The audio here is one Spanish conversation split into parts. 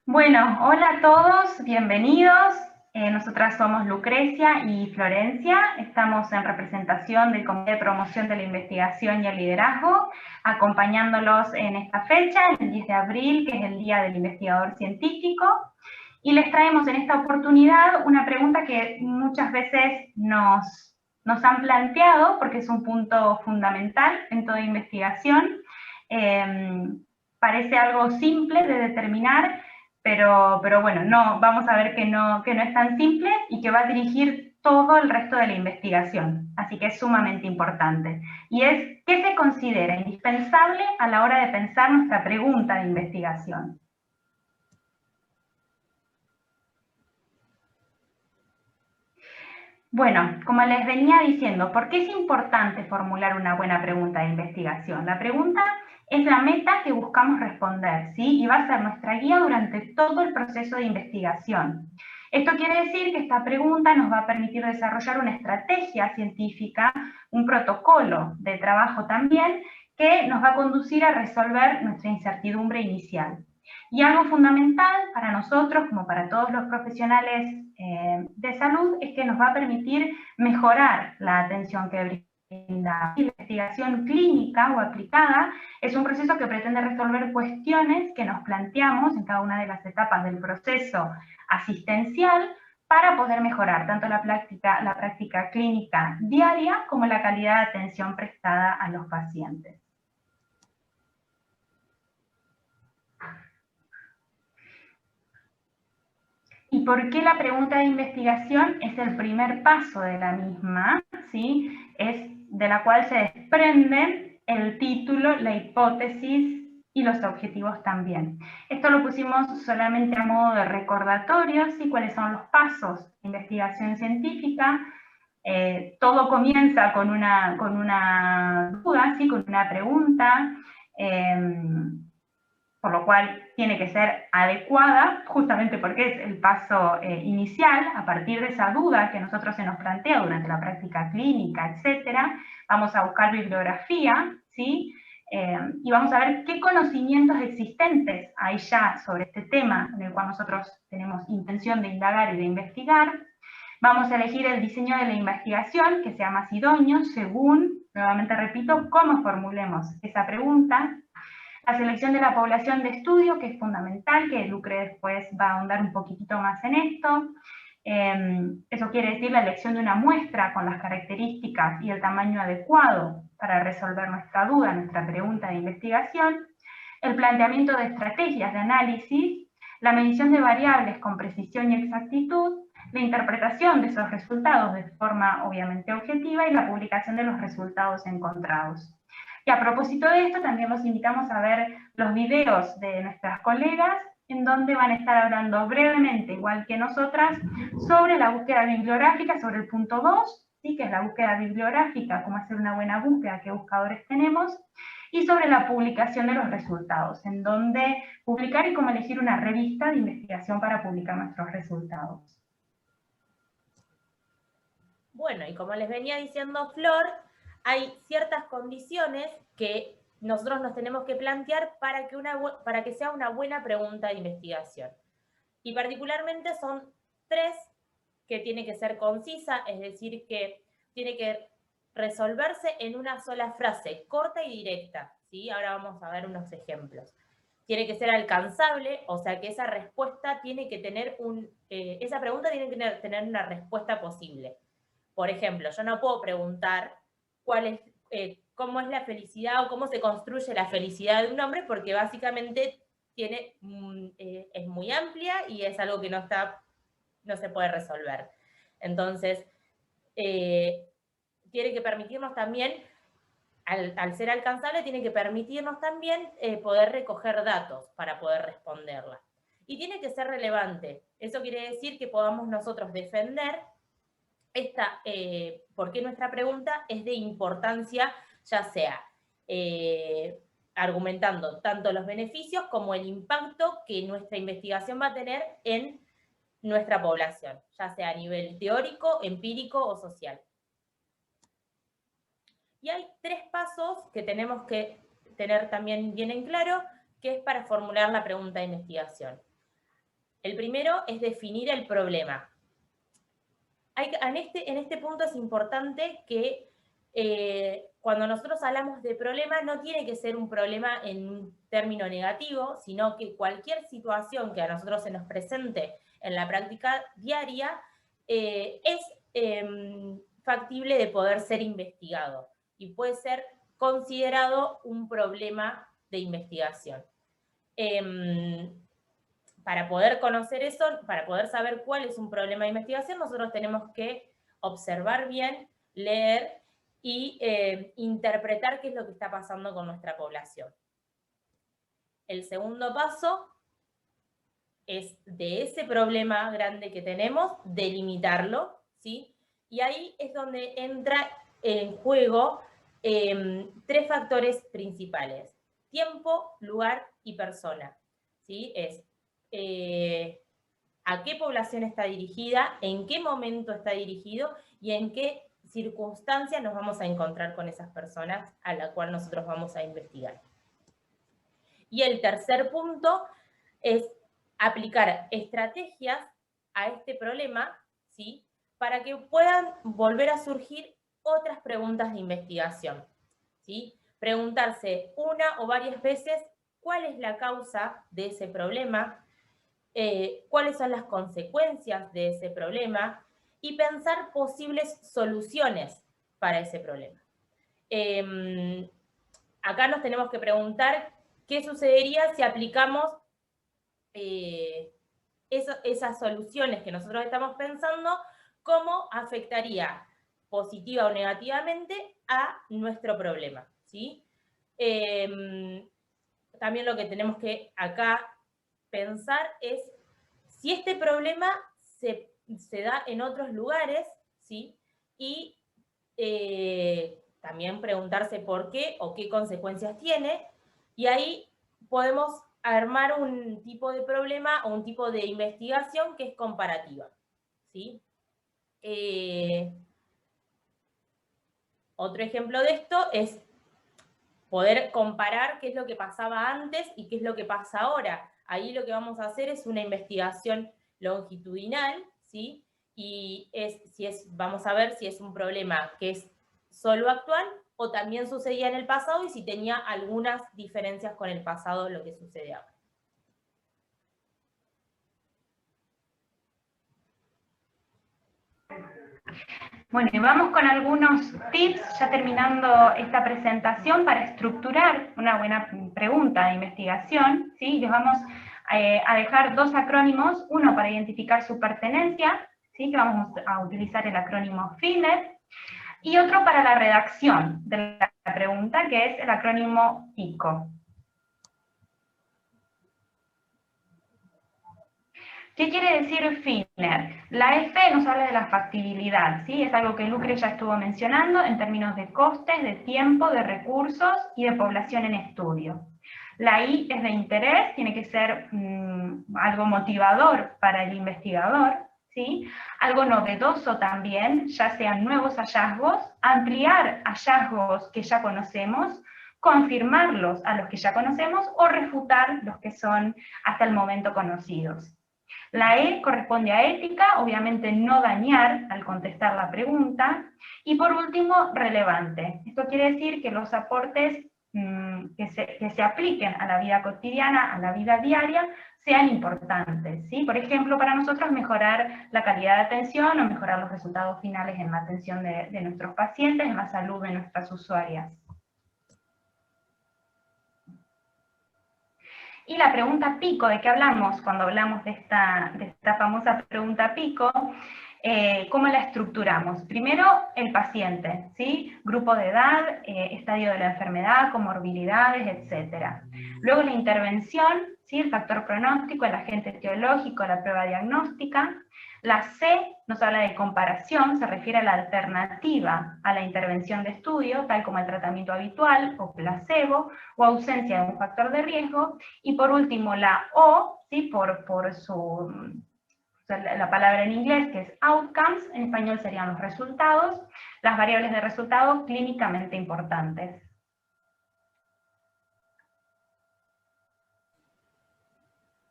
Bueno, hola a todos, bienvenidos. Nosotras somos Lucrecia y Florencia. Estamos en representación del Comité de Promoción de la Investigación y el Liderazgo, acompañándolos en esta fecha, el 10 de abril, que es el Día del Investigador Científico. Y les traemos en esta oportunidad una pregunta que muchas veces nos han planteado, porque es un punto fundamental en toda investigación. Parece algo simple de determinar, pero bueno, no, vamos a ver que no es tan simple y que va a dirigir todo el resto de la investigación. Así que es sumamente importante. Y es, ¿qué se considera indispensable a la hora de pensar nuestra pregunta de investigación? Bueno, como les venía diciendo, ¿por qué es importante formular una buena pregunta de investigación? La pregunta es la meta que buscamos responder, ¿sí? Y va a ser nuestra guía durante todo el proceso de investigación. Esto quiere decir que esta pregunta nos va a permitir desarrollar una estrategia científica, un protocolo de trabajo también, que nos va a conducir a resolver nuestra incertidumbre inicial. Y algo fundamental para nosotros, como para todos los profesionales de salud, es que nos va a permitir mejorar la atención que brinda. La investigación clínica o aplicada es un proceso que pretende resolver cuestiones que nos planteamos en cada una de las etapas del proceso asistencial para poder mejorar tanto la práctica clínica diaria como la calidad de atención prestada a los pacientes. ¿Y por qué la pregunta de investigación es el primer paso de la misma? ¿Sí? Es de la cual se desprenden el título, la hipótesis y los objetivos también. Esto lo pusimos solamente a modo de recordatorio, ¿sí? Cuáles son los pasos de investigación científica. Todo comienza con una duda, ¿sí? Con una pregunta. Por lo cual tiene que ser adecuada, justamente porque es el paso inicial. A partir de esa duda que nosotros se nos plantea durante la práctica clínica, etcétera, vamos a buscar bibliografía, ¿sí? Y vamos a ver qué conocimientos existentes hay ya sobre este tema en el cual nosotros tenemos intención de indagar y de investigar. Vamos a elegir el diseño de la investigación que sea más idóneo según, nuevamente repito, cómo formulemos esa pregunta. La selección de la población de estudio, que es fundamental, que Lucre después va a ahondar un poquitito más en esto. Eso quiere decir la elección de una muestra con las características y el tamaño adecuado para resolver nuestra duda, nuestra pregunta de investigación. El planteamiento de estrategias de análisis, la medición de variables con precisión y exactitud, la interpretación de esos resultados de forma obviamente objetiva y la publicación de los resultados encontrados. Y a propósito de esto, también los invitamos a ver los videos de nuestras colegas, en donde van a estar hablando brevemente, igual que nosotras, sobre la búsqueda bibliográfica, sobre el punto 2, ¿sí? Que es la búsqueda bibliográfica, cómo hacer una buena búsqueda, qué buscadores tenemos, y sobre la publicación de los resultados, en donde publicar y cómo elegir una revista de investigación para publicar nuestros resultados. Bueno, y como les venía diciendo Flor, hay ciertas condiciones que nosotros nos tenemos que plantear para que sea una buena pregunta de investigación. Y particularmente son tres: que tiene que ser concisa, es decir, que tiene que resolverse en una sola frase, corta y directa, ¿sí? Ahora vamos a ver unos ejemplos. Tiene que ser alcanzable, o sea que esa respuesta tiene que tener esa pregunta tiene que tener una respuesta posible. Por ejemplo, yo no puedo preguntar cómo es la felicidad o cómo se construye la felicidad de un hombre, porque básicamente es muy amplia y es algo que no se puede resolver. Entonces, tiene que permitirnos también, al ser alcanzable, tiene que permitirnos también poder recoger datos para poder responderla. Y tiene que ser relevante. Eso quiere decir que podamos nosotros defender por qué nuestra pregunta es de importancia, ya sea argumentando tanto los beneficios como el impacto que nuestra investigación va a tener en nuestra población, ya sea a nivel teórico, empírico o social. Y hay tres pasos que tenemos que tener también bien en claro, que es para formular la pregunta de investigación. El primero es definir el problema. En este punto es importante que cuando nosotros hablamos de problema, no tiene que ser un problema en un término negativo, sino que cualquier situación que a nosotros se nos presente en la práctica diaria es factible de poder ser investigado y puede ser considerado un problema de investigación. Para poder conocer eso, para poder saber cuál es un problema de investigación, nosotros tenemos que observar bien, leer y interpretar qué es lo que está pasando con nuestra población. El segundo paso es de ese problema grande que tenemos, delimitarlo, ¿sí? Y ahí es donde entra en juego 3 factores principales: tiempo, lugar y persona, ¿sí? Es a qué población está dirigida, en qué momento está dirigido y en qué circunstancias nos vamos a encontrar con esas personas a la cual nosotros vamos a investigar. Y el tercer punto es aplicar estrategias a este problema, ¿sí? Para que puedan volver a surgir otras preguntas de investigación, ¿sí? Preguntarse una o varias veces cuál es la causa de ese problema, cuáles son las consecuencias de ese problema y pensar posibles soluciones para ese problema. Acá nos tenemos que preguntar qué sucedería si aplicamos esas soluciones que nosotros estamos pensando, cómo afectaría positiva o negativamente a nuestro problema, ¿sí? También lo que tenemos que acá pensar es si este problema se da en otros lugares, ¿sí? Y también preguntarse por qué o qué consecuencias tiene, y ahí podemos armar un tipo de problema o un tipo de investigación que es comparativa, ¿sí? Otro ejemplo de esto es poder comparar qué es lo que pasaba antes y qué es lo que pasa ahora. Ahí lo que vamos a hacer es una investigación longitudinal, ¿sí? Y vamos a ver si es un problema que es solo actual o también sucedía en el pasado y si tenía algunas diferencias con el pasado lo que sucede ahora. Bueno, y vamos con algunos tips, ya terminando esta presentación, para estructurar una buena pregunta de investigación, ¿sí? Les vamos a dejar 2 acrónimos, uno para identificar su pertenencia, ¿sí? Que vamos a utilizar el acrónimo FINET, y otro para la redacción de la pregunta, que es el acrónimo PICO. ¿Qué quiere decir FINET? La F nos habla de la factibilidad, ¿sí? Es algo que Lucre ya estuvo mencionando en términos de costes, de tiempo, de recursos y de población en estudio. La I es de interés, tiene que ser algo motivador para el investigador, ¿sí? Algo novedoso también, ya sean nuevos hallazgos, ampliar hallazgos que ya conocemos, confirmarlos a los que ya conocemos o refutar los que son hasta el momento conocidos. La E corresponde a ética, obviamente no dañar al contestar la pregunta. Y por último, relevante. Esto quiere decir que los aportes que se apliquen a la vida cotidiana, a la vida diaria, sean importantes, ¿sí? Por ejemplo, para nosotros mejorar la calidad de atención o mejorar los resultados finales en la atención de nuestros pacientes, en la salud de nuestras usuarias. Y la pregunta PICO, ¿de qué hablamos cuando hablamos de esta famosa pregunta PICO? ¿Cómo la estructuramos? Primero, el paciente, ¿sí? Grupo de edad, estadio de la enfermedad, comorbilidades, etc. Luego la intervención, ¿sí? El factor pronóstico, el agente etiológico, la prueba diagnóstica. La C nos habla de comparación, se refiere a la alternativa a la intervención de estudio, tal como el tratamiento habitual o placebo, o ausencia de un factor de riesgo. Y por último, la O, ¿sí? por la palabra en inglés, que es outcomes, en español serían los resultados, las variables de resultado clínicamente importantes.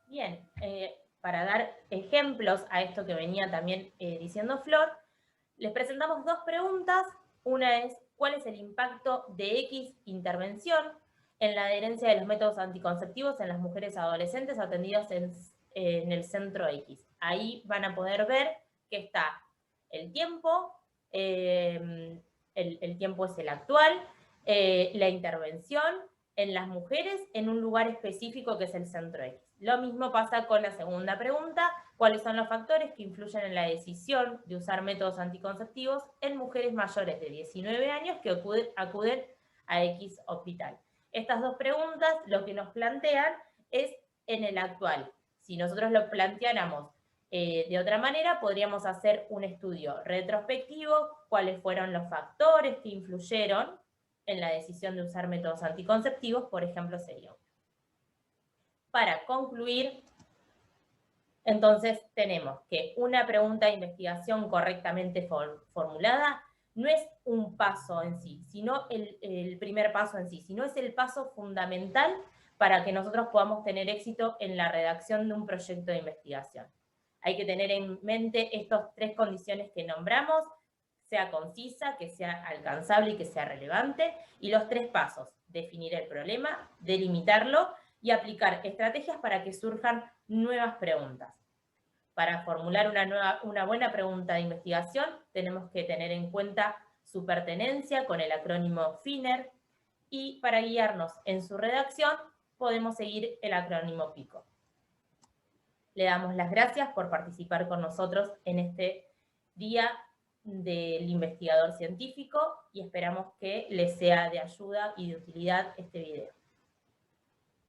Bien, para dar ejemplos a esto que venía también diciendo Flor, les presentamos dos preguntas. Una es, ¿cuál es el impacto de X intervención en la adherencia de los métodos anticonceptivos en las mujeres adolescentes atendidas en el centro X? Ahí van a poder ver que está el tiempo, el tiempo es el actual, la intervención en las mujeres en un lugar específico que es el centro X. Lo mismo pasa con la segunda pregunta, ¿cuáles son los factores que influyen en la decisión de usar métodos anticonceptivos en mujeres mayores de 19 años que acuden a X hospital? Estas dos preguntas lo que nos plantean es en el actual. Si nosotros lo planteáramos de otra manera, podríamos hacer un estudio retrospectivo, cuáles fueron los factores que influyeron en la decisión de usar métodos anticonceptivos, por ejemplo, sería. Para concluir, entonces tenemos que una pregunta de investigación correctamente formulada no es un paso en sí, sino el primer paso en sí, sino es el paso fundamental para que nosotros podamos tener éxito en la redacción de un proyecto de investigación. Hay que tener en mente estas tres condiciones que nombramos, sea concisa, que sea alcanzable y que sea relevante, y los tres pasos: definir el problema, delimitarlo y aplicar estrategias para que surjan nuevas preguntas. Para formular una buena pregunta de investigación, tenemos que tener en cuenta su pertenencia con el acrónimo FINER, y para guiarnos en su redacción podemos seguir el acrónimo PICO. Le damos las gracias por participar con nosotros en este Día del Investigador Científico y esperamos que les sea de ayuda y de utilidad este video.